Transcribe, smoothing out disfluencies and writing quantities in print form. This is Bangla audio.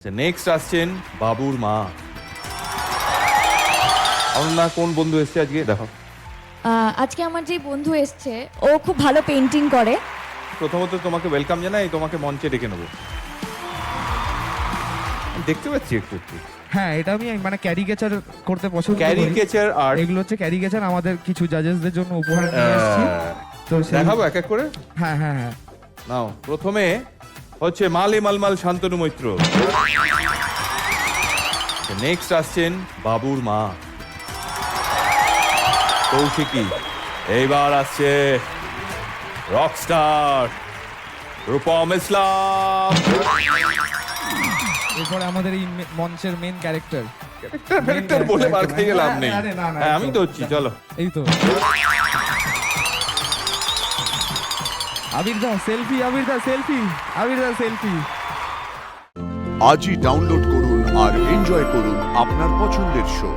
নেক্সট আসছেন বাবুর মা। অনন্যা, কোন বন্ধু এসছে আজকে দেখো? আজকে আমার যে বন্ধু এসছে ও খুব ভালো পেন্টিং করে। প্রথমত তোমাকে ওয়েলকাম জানাই, তোমাকে মঞ্চে ডেকে নেবো। দেখতে পাচ্ছি একটু একটু হ্যাঁ, এটা আমি মানে ক্যারিকেচার করতে পছন্দ করি। ক্যারিকেচার আর্ট এগুলো হচ্ছে ক্যারিকেচার, আমাদের কিছু জাজেসদের জন্য উপহার নিয়ে এসেছি। তো দেখাবো এক এক করে। হ্যাঁ হ্যাঁ হ্যাঁ। নাও, প্রথমে হচ্ছে মালে মালমাল শান্তনু মৈত্র। নেক্সট আসছেন বাবুর মা কৌশিকী। এইবার আসছে রকস্টার রূপম ইসলাম। এরপরে আমাদের এই মঞ্চের মেন ক্যারেক্টার। ক্যারেক্টার বলে বার খেয়ে গেলাম নেই। আরে না, না, হ্যাঁ, আমি তো হচ্ছি, চলো। এই তো আবির দা সেলফি, আবির দা সেলফি, আবির দা সেলফি। আজই ডাউনলোড করুন আর এনজয় করুন আপনার পছন্দের শো।